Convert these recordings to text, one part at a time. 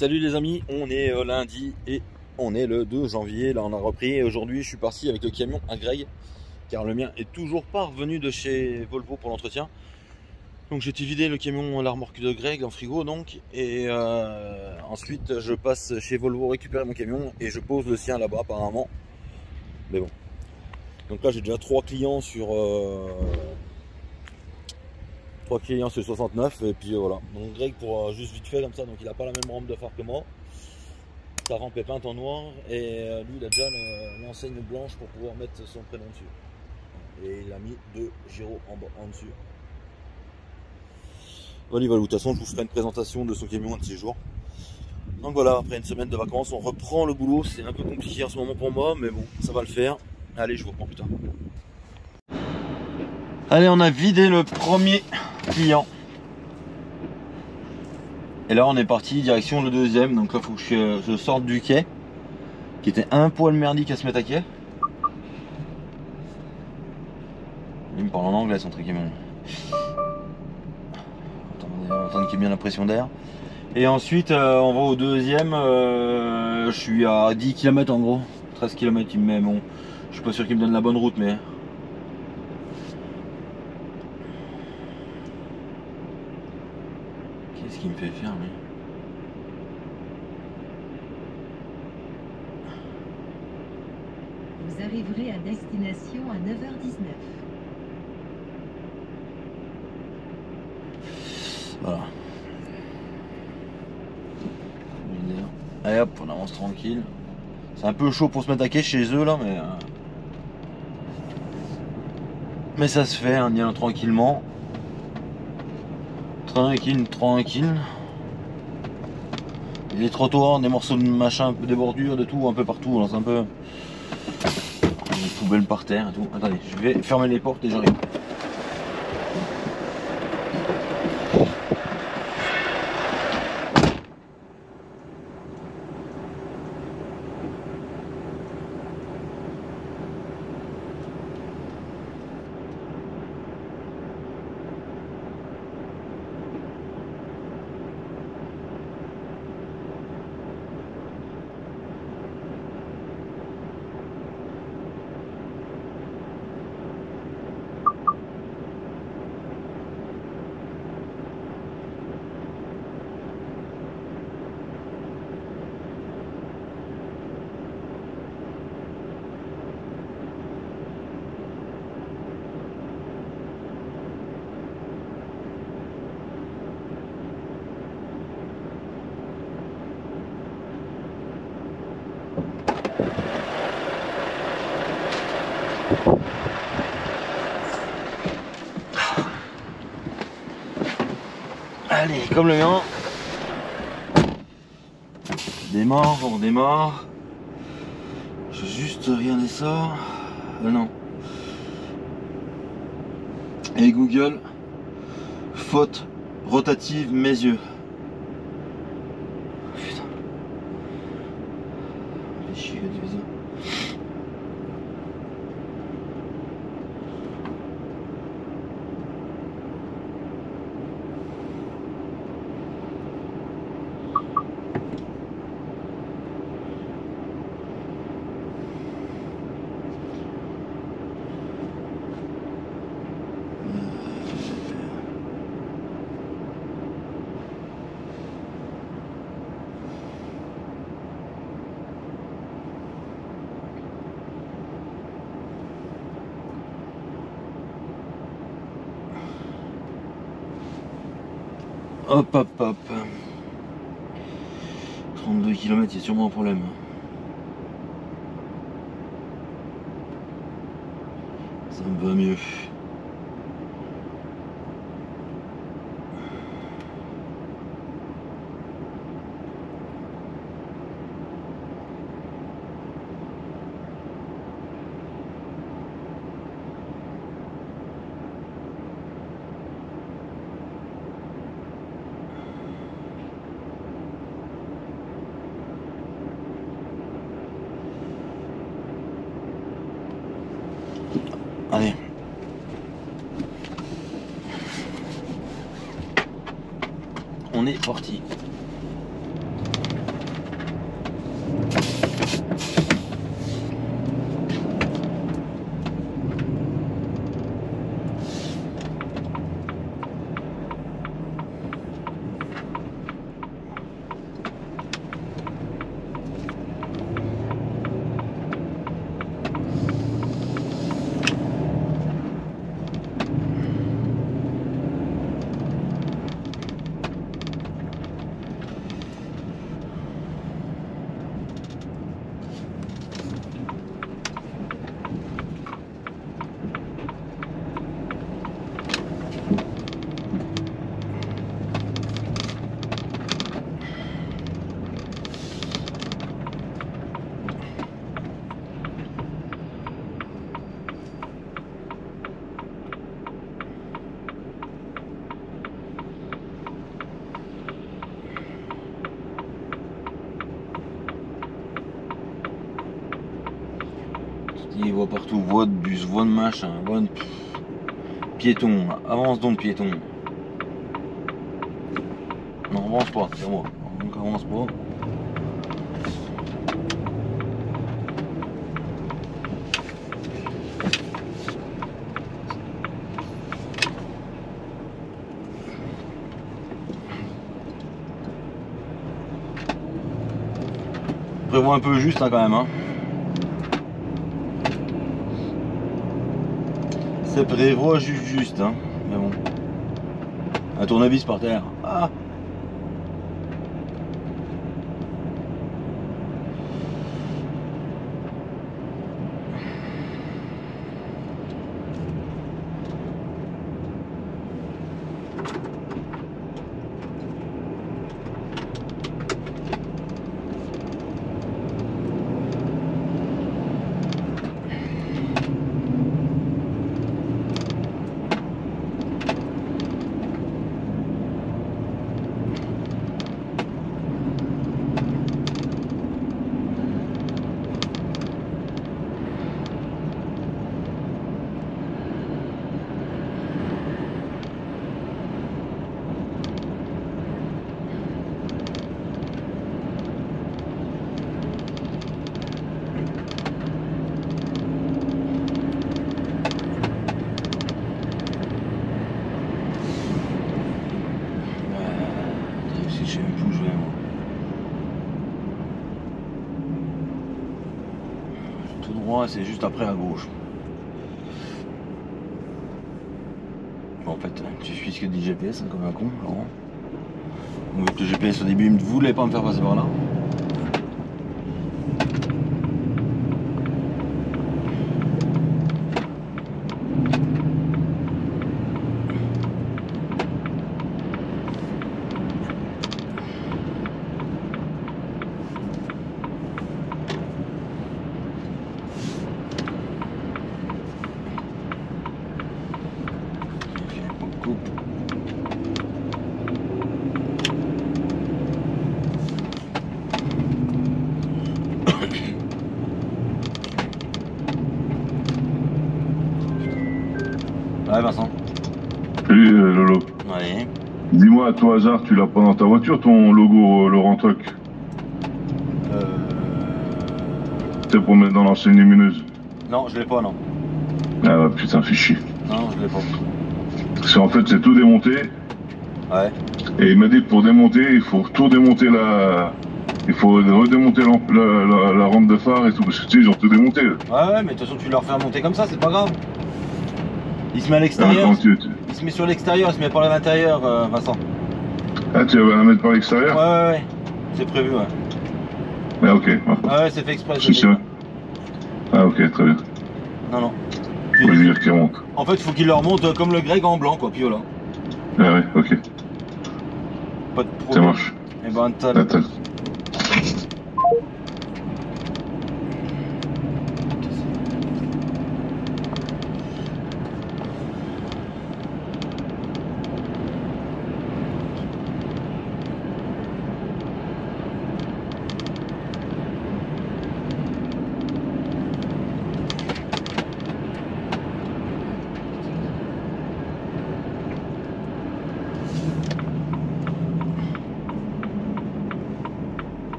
Salut les amis, on est lundi et on est le 2 janvier. Là on a repris et aujourd'hui je suis parti avec le camion à Greg car le mien est toujours pas revenu de chez Volvo pour l'entretien. Donc j'ai vidé le camion, la remorque de Greg en frigo donc, et ensuite je passe chez Volvo récupérer mon camion et je pose le sien là-bas apparemment. Mais bon. Donc là j'ai déjà 3 clients sur 69 et puis voilà. Donc Greg pour juste vite fait comme ça, donc il a pas la même rampe de phare que moi. Sa rampe est peinte en noir et lui il a déjà l'enseigne blanche pour pouvoir mettre son prénom dessus. Et il a mis 2 gyros en dessus. Voilà, de toute façon je vous ferai une présentation de son camion un de ces jours. Donc voilà, après une semaine de vacances, on reprend le boulot. C'est un peu compliqué en ce moment pour moi, mais bon, ça va le faire. Allez, je vous reprends plus tard. Allez, on a vidé le premier client. Et là on est parti direction le deuxième. Donc là il faut que je sorte du quai, qui était un poil merdique à se mettre à quai. Il me parle en anglais son truc. Attendez qu'il y ait bien la pression d'air. Et ensuite on va au deuxième. Je suis à 10 km en gros. 13 km il me met. Bon, je suis pas sûr qu'il me donne la bonne route, mais qu'est-ce qu'il me fait faire lui? Vous arriverez à destination à 9h19. Voilà. Allez hop, on avance tranquille. C'est un peu chaud pour se mettre à quai chez eux là, mais ça se fait, on y va tranquillement. Tranquille. Il y a des trottoirs, des morceaux de machin, des bordures, de tout, un peu partout. C'est un peu des poubelles par terre et tout. Attendez, je vais fermer les portes et j'arrive. Allez, comme le mien. On démarre. Je vais juste regarder ça. Non. Et Google, faute rotative mes yeux. Putain. Fais chier, tu fais ça. Hop. 32 km, il y a sûrement un problème. Ça me va mieux. Allez. On est parti. Il voit partout, voie de bus, voie de machin, voie de... Piéton, avance donc piéton. Non, avance pas, c'est moi. Donc avance pas. Prévois un peu juste hein, quand même. Hein. Ça prévoit juste. Hein. Mais bon. Un tournevis par terre. Ah. Je sais même plus où je vais moi. Tout droit c'est juste après à gauche. Bon, en fait tu suis ce que dit GPS hein, comme un con Laurent. Donc, le GPS au début il ne voulait pas me faire passer par là. Ouais Vincent. Salut Lolo. Ouais. Dis-moi à tout hasard, tu l'as pas dans ta voiture ton logo Laurent Truck? C'est pour mettre dans l'enseigne lumineuse. Non, je l'ai pas non. Ah bah putain, fais chier. Non, je l'ai pas. Parce qu'en fait c'est tout démonté. Ouais. Et il m'a dit que pour démonter, il faut tout démonter la... Il faut redémonter la rampe de phare et tout, parce que tu sais, ils ont tout démonté. Ouais, mais de toute façon, tu leur fais remonter comme ça, c'est pas grave. Il se met à l'extérieur. Il se met sur l'extérieur, il se met pas à l'intérieur, Vincent. Ah, tu vas la mettre par l'extérieur? Ouais. C'est prévu, ouais. Ah, ok. Ouais, c'est fait exprès. C'est sûr. Ah, ok, très bien. Non. Faut lui dire qu'il remonte. En fait, il faut qu'il leur monte comme le Greg en blanc, quoi, puis voilà. Ah, ouais, ok. Pas de problème. Ça marche. Et ben, t'as... Attends.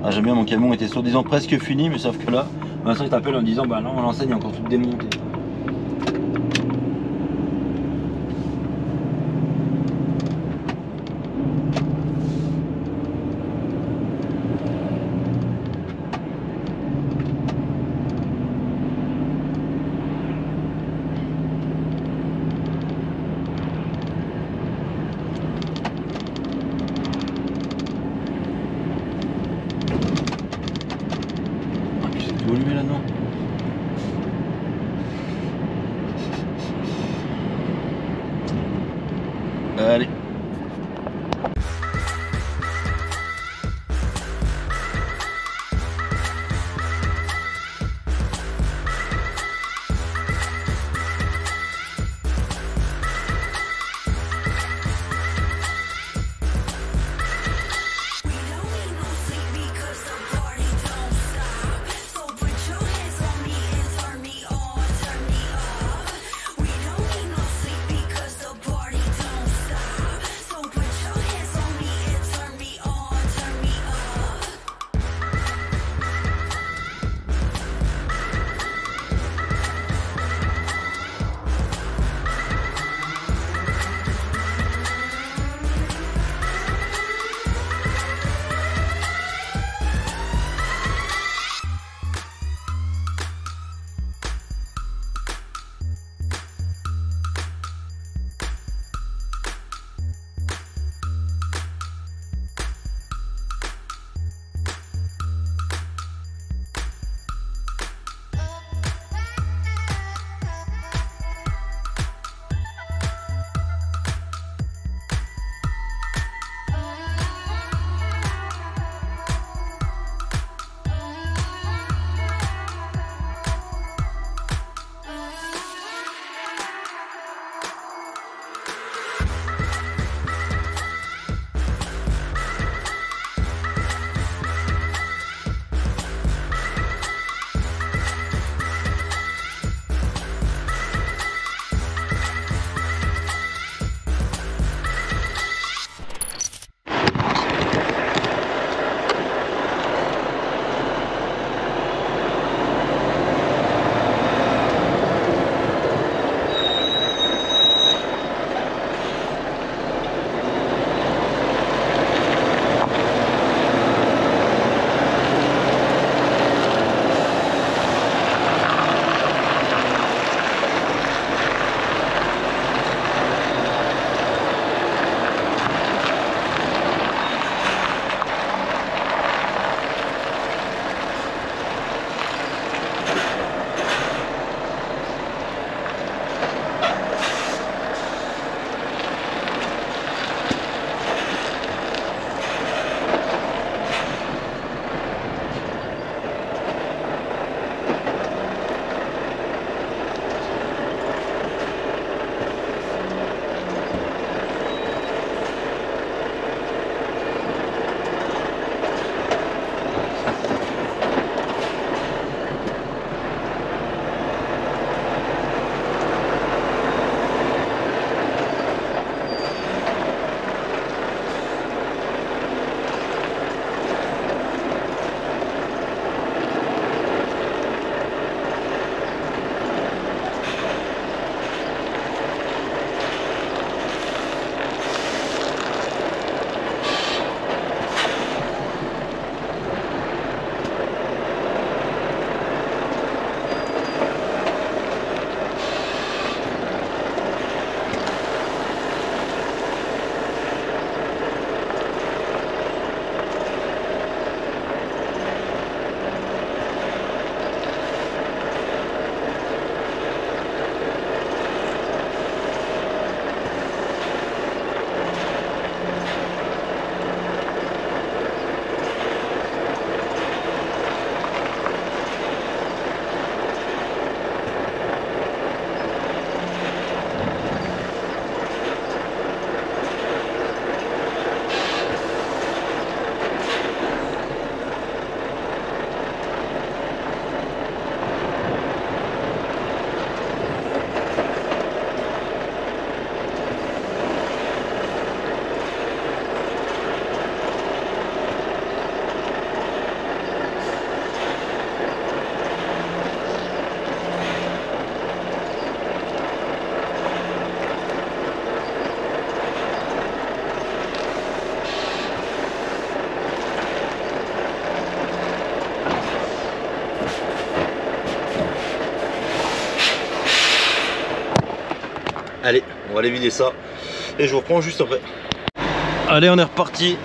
Ah, j'aime bien, mon camion était soi-disant presque fini, mais sauf que là, Vincent il t'appelle en disant bah non, l'enseigne est encore toute démontée. Ah, puis c'est tout allumé là-dedans. Allez, on va aller vider ça et je vous reprends juste après. Allez, on est reparti.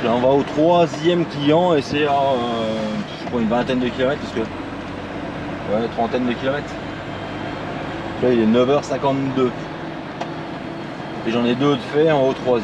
Là, on va au 3e client et c'est à je crois une vingtaine de kilomètres parce que ouais, trentaine de kilomètres. Là, il est 9h52 et j'en ai 2 de fait en au 3e.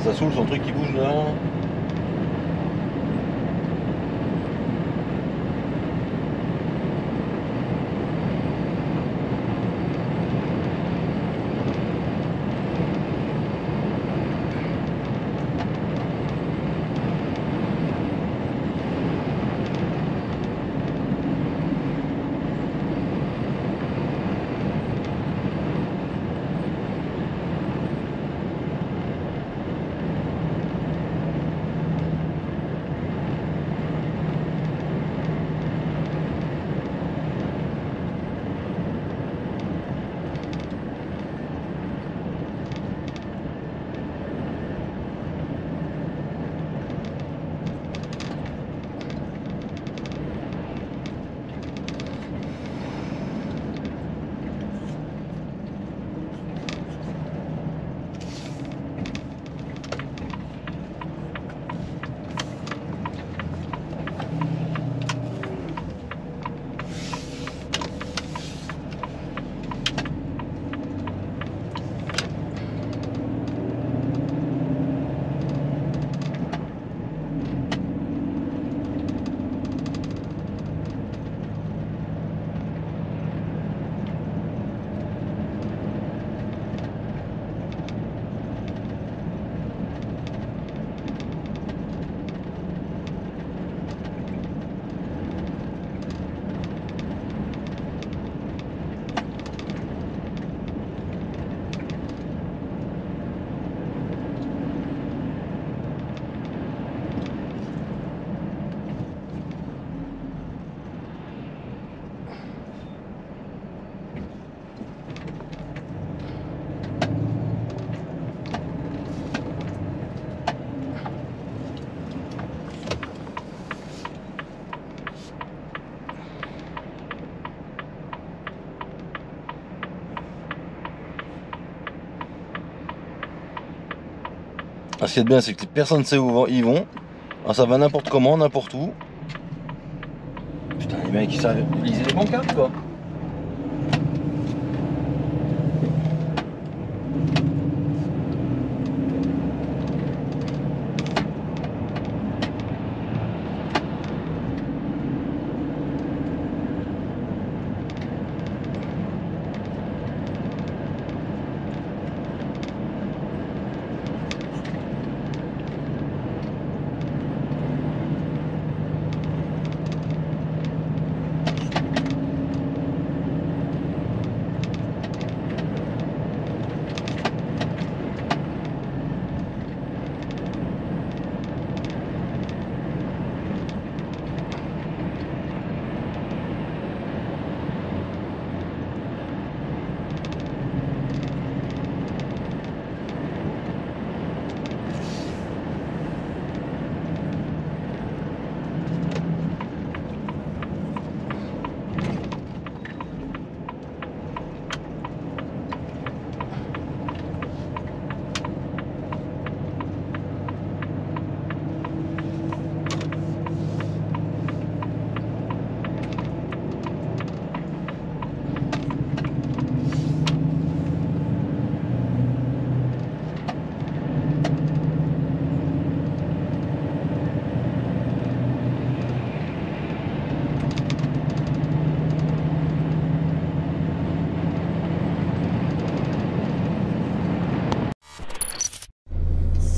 Ça saoule son truc qui bouge là. Ce qui est bien, c'est que personne ne sait où ils vont. Alors ça va n'importe comment, n'importe où. Putain, les mecs, ils savent liser les pancartes, quoi.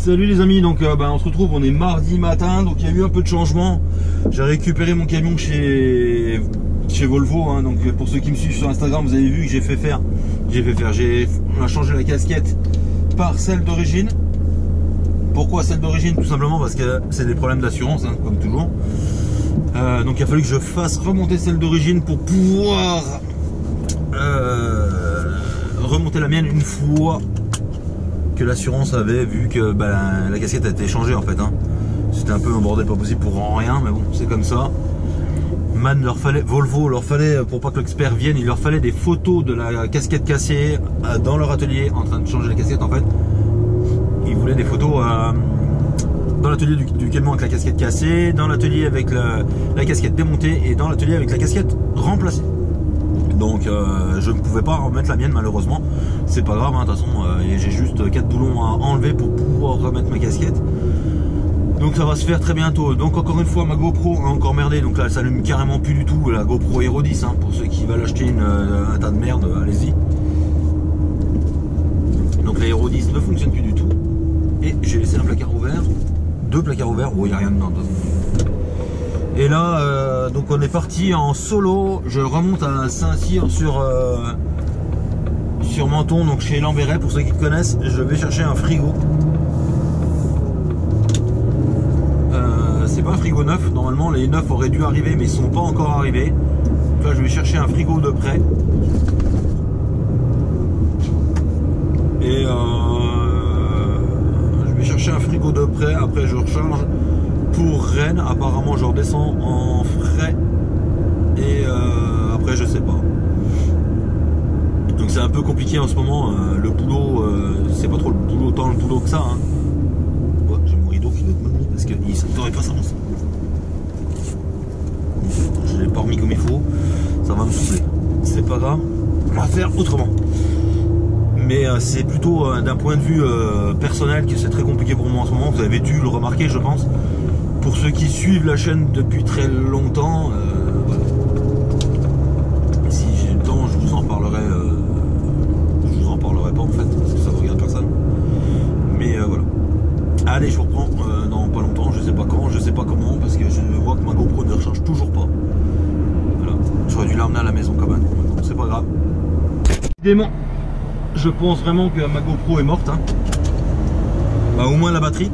Salut les amis, donc on se retrouve, on est mardi matin, donc il y a eu un peu de changement. J'ai récupéré mon camion chez Volvo, hein, donc pour ceux qui me suivent sur Instagram, vous avez vu que on a changé la casquette par celle d'origine. Pourquoi celle d'origine? Tout simplement parce que c'est des problèmes d'assurance, hein, comme toujours. Donc il a fallu que je fasse remonter celle d'origine pour pouvoir remonter la mienne une fois que l'assurance avait vu que la casquette a été changée en fait, hein. C'était un peu un bordel pas possible pour rien, mais bon, c'est comme ça. Volvo leur fallait, pour pas que l'expert vienne, il leur fallait des photos de la casquette cassée dans leur atelier en train de changer la casquette en fait. Ils voulaient des photos dans l'atelier du camion avec la casquette cassée, dans l'atelier avec la casquette démontée et dans l'atelier avec la casquette remplacée. Donc je ne pouvais pas remettre la mienne malheureusement. C'est pas grave, hein, de toute façon j'ai juste 4 boulons à enlever pour pouvoir remettre ma casquette. Donc ça va se faire très bientôt. Donc encore une fois ma GoPro a encore merdé. Donc là elle s'allume carrément plus du tout. La GoPro Hero 10, hein, pour ceux qui veulent acheter un tas de merde, allez-y. Donc la Hero 10 ne fonctionne plus du tout. Et j'ai laissé un placard ouvert. 2 placards ouverts, bon il n'y a rien dedans. Et là, donc on est parti en solo. Je remonte à Saint-Cyr sur Menton, donc chez Lambéret. Pour ceux qui connaissent, je vais chercher un frigo. C'est pas un frigo neuf. Normalement, les neufs auraient dû arriver, mais ils sont pas encore arrivés. Donc là, je vais chercher un frigo de prêt. Et je vais chercher un frigo de prêt. Après, je recharge pour Rennes. Apparemment je redescends en frais et après je sais pas, donc c'est un peu compliqué en ce moment. Le boulot, c'est pas trop tant le boulot que ça, hein. Ouais, j'ai mon rideau qui doit être mis parce qu'il ne t'aurait pas ça. Je l'ai pas remis comme il faut, ça va me souffler, c'est pas grave, on va faire autrement. Mais c'est plutôt d'un point de vue personnel que c'est très compliqué pour moi en ce moment. Vous avez dû le remarquer, je pense. Pour ceux qui suivent la chaîne depuis très longtemps, voilà. Si j'ai le temps, je vous en parlerai. Je vous en parlerai pas en fait, parce que ça ne regarde personne. Mais voilà. Allez, je vous reprends dans pas longtemps. Je sais pas quand, je sais pas comment, parce que je vois que ma GoPro ne recharge toujours pas. Voilà. J'aurais dû l'emmener à la maison quand même. C'est pas grave. Évidemment, je pense vraiment que ma GoPro est morte, hein. Bah, au moins la batterie.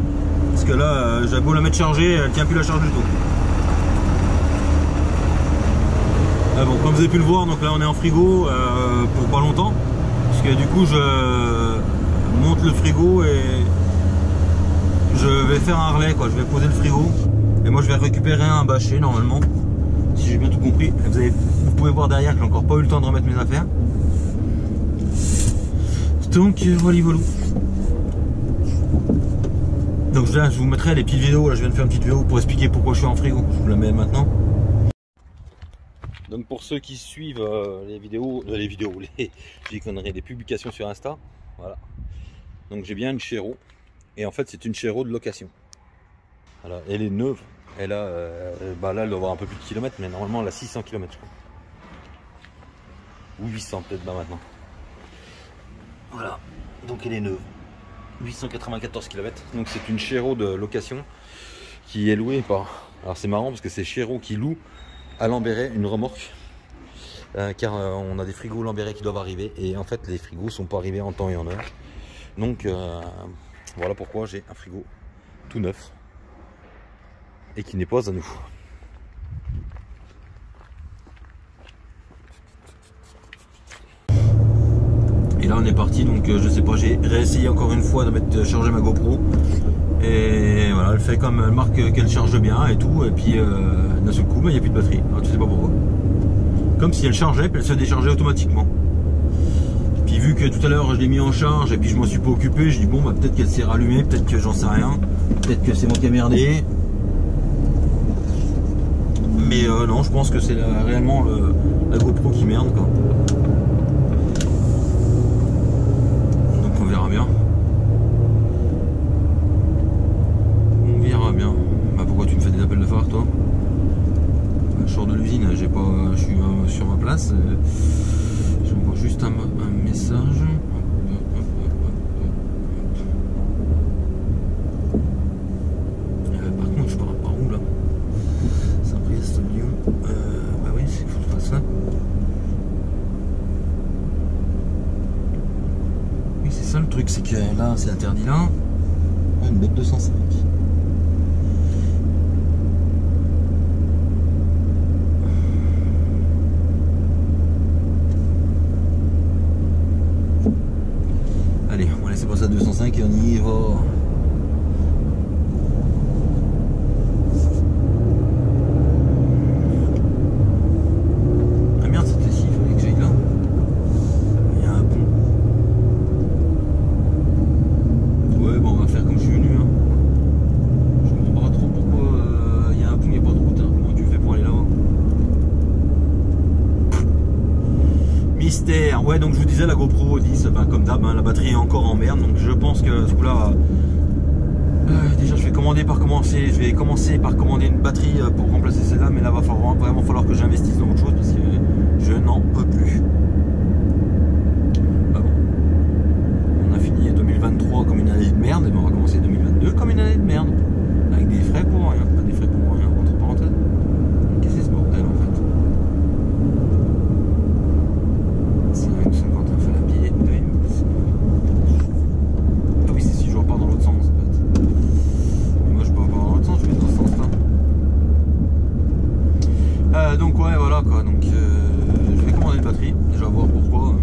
Parce que là, j'avais beau la mettre chargée, elle tient plus la charge du tout. Ah bon, comme vous avez pu le voir, donc là on est en frigo pour pas longtemps. Parce que du coup je monte le frigo et je vais faire un relais, quoi. Je vais poser le frigo et moi je vais récupérer un bâché normalement. Si j'ai bien tout compris. Vous pouvez voir derrière que j'ai encore pas eu le temps de remettre mes affaires. Donc voilà. Donc là, je vous mettrai les petites vidéos. Là, je viens de faire une petite vidéo pour expliquer pourquoi je suis en frigo. Je vous la mets maintenant. Donc pour ceux qui suivent les publications sur Insta, voilà. Donc j'ai bien une Chéro. Et en fait, c'est une Chéro de location. Voilà, elle est neuve. Elle a, là, elle doit avoir un peu plus de kilomètres, mais normalement, elle a 600 km, je crois. Ou 800 peut-être maintenant. Voilà. Donc elle est neuve. 894 km, donc c'est une Chéro de location qui est louée par... Alors c'est marrant parce que c'est Chéro qui loue à Lambéret une remorque, car on a des frigos Lambéret qui doivent arriver et en fait les frigos sont pas arrivés en temps et en heure. Donc voilà pourquoi j'ai un frigo tout neuf et qui n'est pas à nous. Et là on est parti, donc je sais pas, j'ai réessayé encore une fois de charger ma GoPro. Et voilà, elle fait comme elle marque qu'elle charge bien et tout. Et puis d'un seul coup, il n'y a plus de batterie. Alors, tu sais pas pourquoi. Comme si elle chargeait, puis elle se déchargeait automatiquement. Puis vu que tout à l'heure je l'ai mis en charge et puis je m'en suis pas occupé, je dis bon bah peut-être qu'elle s'est rallumée, peut-être que j'en sais rien. Peut-être que c'est moi qui ai merdé. Mais non, je pense que c'est réellement la GoPro qui merde, quoi. On verra bien. On verra bien. Bah pourquoi tu me fais des appels de phare, toi? Je sors de l'usine, je suis sur ma place. J'envoie juste un message. C'est ça le truc, c'est que là c'est interdit là. Une bête 205. Allez, on va laisser passer à 205 et on y va. Ah merde, c'était ici, il fallait que j'aille là. Il y a un pont. Ouais, bon, on va faire comme je suis venu. Hein. Je comprends pas trop pourquoi il y a un pont, il n'y a pas de route. Hein. Comment tu fais pour aller là-bas? Mystère. Ouais, donc je vous disais, la GoPro 10, ben, comme d'hab, hein, la batterie est encore en merde. Donc je pense que ce coup-là, déjà je vais commencer par commander une batterie pour remplacer celle-là. Mais là, va vraiment falloir que j'investisse dans autre chose parce que je n'en peux plus. Bah bon. On a fini 2023 comme une année de merde, et ben on va commencer 2022 comme une année de merde. Avec des frais pour rien. Pas des frais pour rien, entre parenthèses. Qu'est-ce que c'est ce bordel en fait? C'est 1,50 fait la pied. Ah oui, c'est si je repars dans l'autre sens en fait. Mais moi je peux repars dans l'autre sens, je vais dans ce sens là. Donc ouais, voilà quoi. Donc je vais commander une batterie. Déjà voir pourquoi.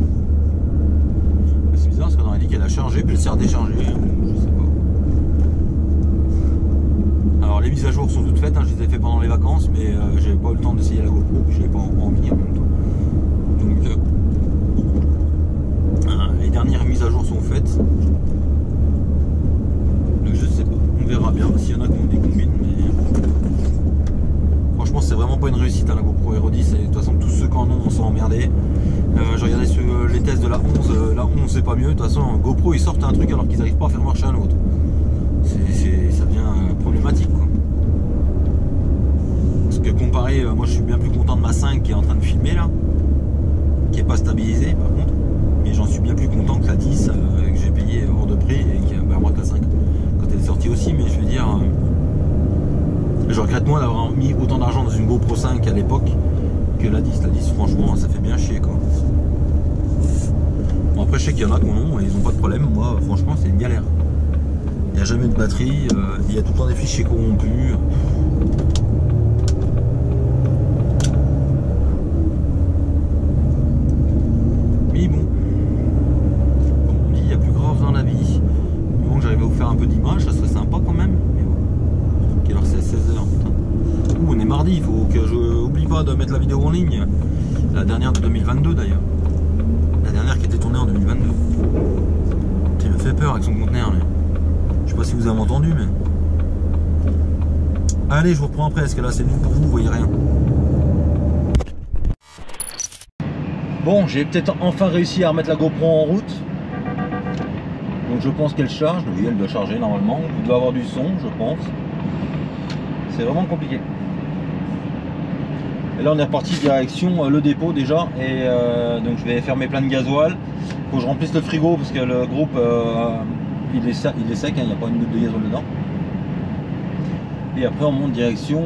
C'est bizarre parce qu'on aurait dit qu'elle a chargé, puis elle s'est redéchargée. Je sais pas. Alors les mises à jour sont toutes faites, hein, je les ai fait pendant les vacances, mais j'avais pas eu le temps d'essayer la GoPro, puis j'avais pas envie en même temps. Donc les dernières mises à jour sont faites. Donc je sais pas, on verra bien s'il y en a qui ont des combines, mais franchement c'est vraiment pas une réussite à la GoPro Hero 10, et de toute façon tous ceux qui en ont sont emmerdés. J'ai regardé les tests de la 11, la 11 c'est pas mieux, de toute façon GoPro ils sortent un truc alors qu'ils n'arrivent pas à faire marcher un autre. Ça devient problématique quoi. Parce que comparé, moi je suis bien plus content de ma 5 qui est en train de filmer là, qui est pas stabilisée par contre, mais j'en suis bien plus content que la 10 que j'ai payé hors de prix, et qui bah, moins que la 5 quand elle est sortie aussi, mais je veux dire, je regrette moins d'avoir mis autant d'argent dans une GoPro 5 à l'époque que la 10. La 10 franchement ça fait bien chier quoi. Bon après je sais qu'il y en a qui en ont et ils ont pas de problème, moi franchement c'est une galère. Il n'y a jamais de batterie, il y a tout le temps des fichiers corrompus. Mais bon, comme on dit, il y a plus grave dans la vie. Du moment que j'arrive à vous faire un peu d'image, ça serait sympa quand même. Mais bon, quelle heure c'est? 16h, putain. Ouh, on est mardi, il faut que je n'oublie pas de mettre la vidéo en ligne. La dernière de 2022 d'ailleurs. La dernière qui était tournée en 2022. Il me fait peur avec son conteneur là. Je sais pas si vous avez entendu, mais... Allez, je vous reprends après, parce que là c'est nul pour vous, vous voyez rien. Bon, j'ai peut-être enfin réussi à remettre la GoPro en route. Donc je pense qu'elle charge. Oui, elle doit charger normalement. Vous devez avoir du son, je pense. C'est vraiment compliqué. Et là on est reparti direction le dépôt déjà. Et donc je vais faire mes pleins de gasoil. Faut que je remplisse le frigo, parce que le groupe... il est sec, hein, il n'y a pas une goutte de gazole dedans. Et après on monte direction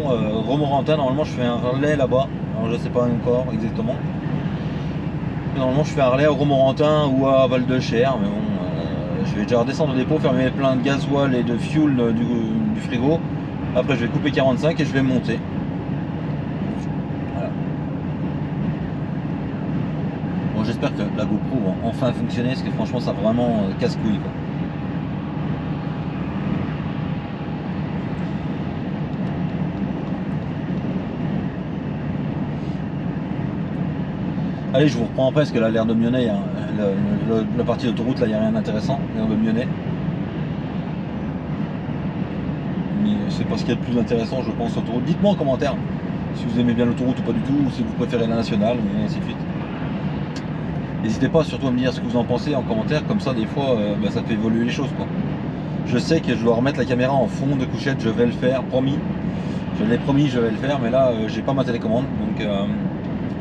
Romorantin. Normalement je fais un relais là-bas. Alors je sais pas encore exactement. Normalement je fais un relais à Romorantin ou à Val de Cher. Mais bon, je vais déjà redescendre au dépôt, faire mes pleins de gasoil et de fuel du frigo. Après je vais couper 45 et je vais monter. Voilà. Bon, j'espère que la GoPro va enfin fonctionner, parce que franchement ça vraiment casse-couille quoi. Allez, je vous reprends après, parce que là, l'air de Mionnet, hein, la partie d'autoroute, là, il n'y a rien d'intéressant, l'air de Mionnet. Mais c'est pas ce qu'il y a de plus intéressant, je pense, autoroute. Dites-moi en commentaire si vous aimez bien l'autoroute ou pas du tout, ou si vous préférez la nationale, et ainsi de suite. N'hésitez pas surtout à me dire ce que vous en pensez en commentaire, comme ça, des fois, bah, ça fait évoluer les choses, quoi. Je sais que je dois remettre la caméra en fond de couchette, je vais le faire, promis. Je l'ai promis, je vais le faire, mais là, j'ai pas ma télécommande, donc...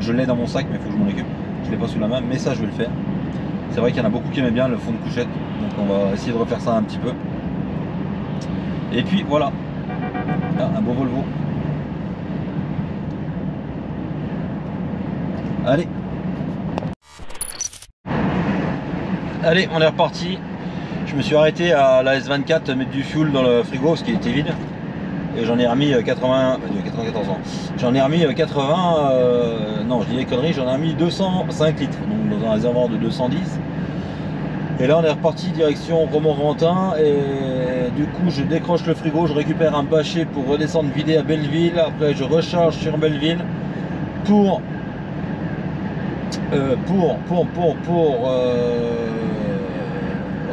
je l'ai dans mon sac, mais il faut que je m'en occupe. Je l'ai pas sous la main, mais ça je vais le faire. C'est vrai qu'il y en a beaucoup qui aimaient bien le fond de couchette, donc on va essayer de refaire ça un petit peu. Et puis voilà, ah, un beau Volvo. Allez, on est reparti. Je me suis arrêté à la S24 mettre du fuel dans le frigo parce qu'il était vide. Et j'en ai remis 94 ans. J'en ai remis 80, non je dis des conneries, j'en ai remis 205 litres, donc dans un réservoir de 210. Et là on est reparti direction Romorantin et du coup je décroche le frigo, je récupère un bâcher pour redescendre vider à Belleville, après je recharge sur Belleville pour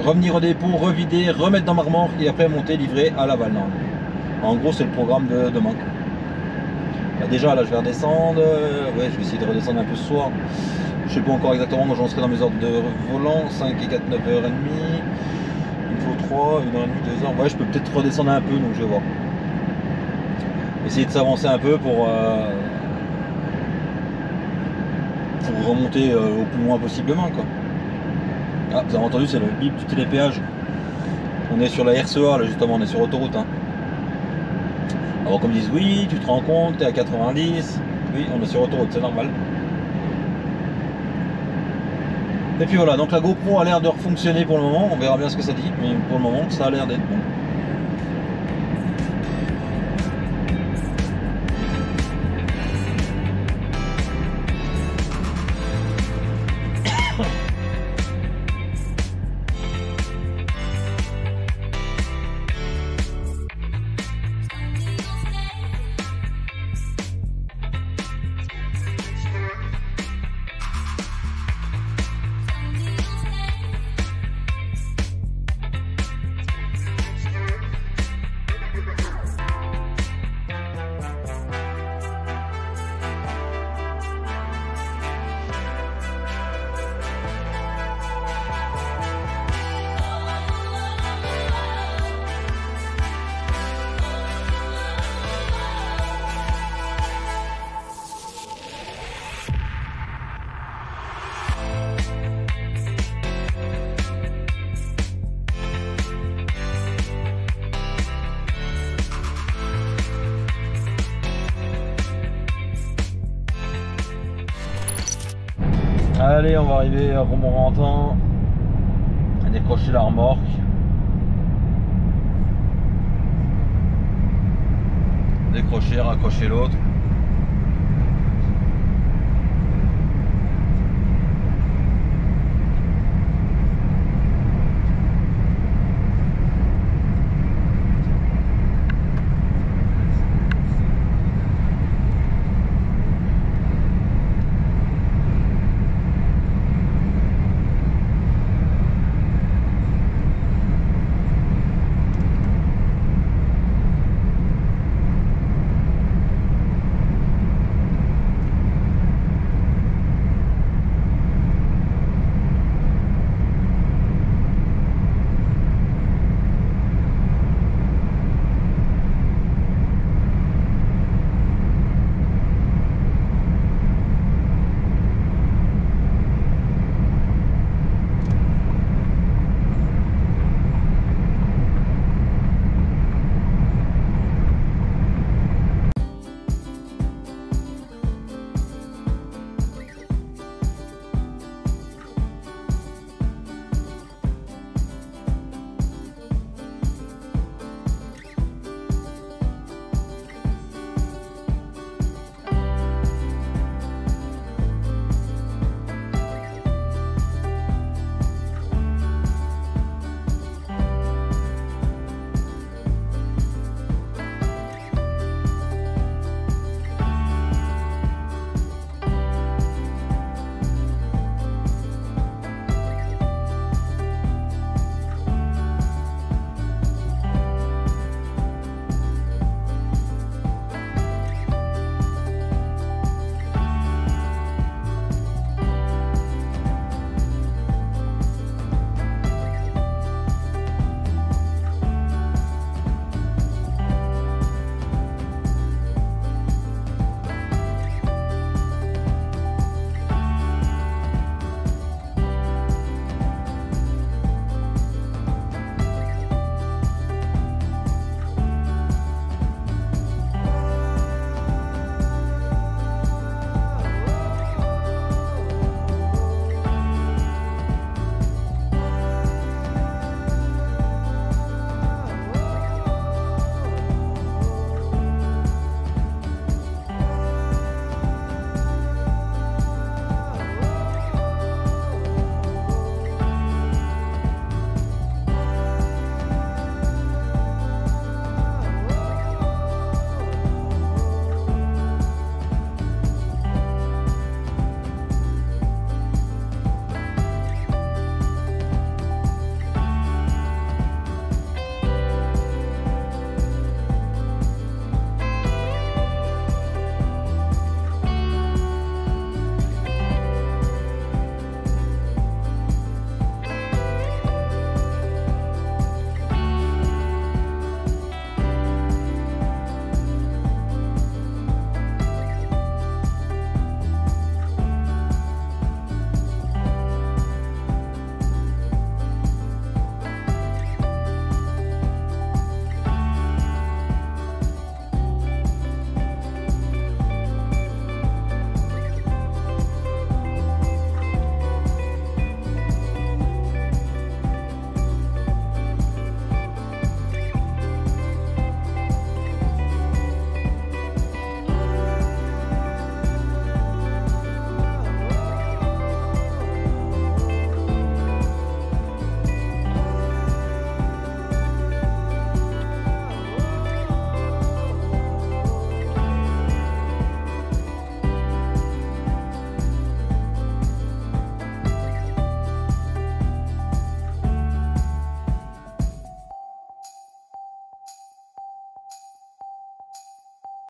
revenir au dépôt, revider, remettre dans ma remorque et après monter livrer à Laval. En gros, c'est le programme de demain. Bah déjà, là, je vais redescendre. Ouais, je vais essayer de redescendre un peu ce soir. Je sais pas encore exactement quand j'en serai dans mes ordres de volant. 5 et 4, 9h30. Il me faut 3, 1h30, 2h. Ouais, je peux peut-être redescendre un peu, donc je vais voir. Essayer de s'avancer un peu pour remonter au plus loin possible demain, quoi. Ah, vous avez entendu, c'est le bip du télépéage. On est sur la RCA, là, justement, on est sur autoroute. Hein. Alors comme ils disent, oui, tu te rends compte, tu es à 90, oui, on est sur autoroute, c'est normal. Et puis voilà, donc la GoPro a l'air de refonctionner pour le moment, on verra bien ce que ça dit, mais pour le moment, ça a l'air d'être bon. Allez, on va arriver à Romorantin, à décrocher la remorque. Décrocher, raccrocher l'autre.